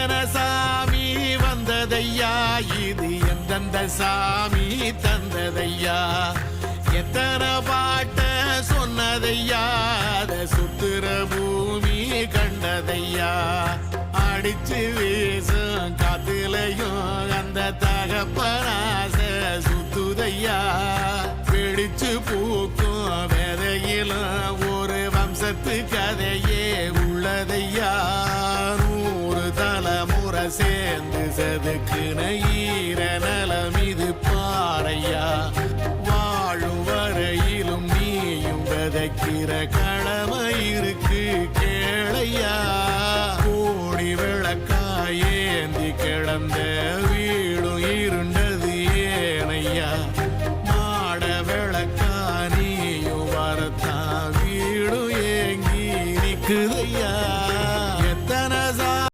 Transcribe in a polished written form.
எத்தனை சாமி வந்ததையா, இது எந்தெந்த சாமி தந்ததையா, எத்தனை பாட்ட சொன்னதையா, அத சுத்துற பூமி கண்டதையா, அடிச்சு வீசும் காத்துலையும் அந்த தகப்பனாச சுத்துதையா, பிடிச்சு பூக்கும் விதையிலும் ஒரு வம்சத்து கதையே உள்ளதையா, 100 தலைமுறை சேர்ந்து செதுக்குன ஈரன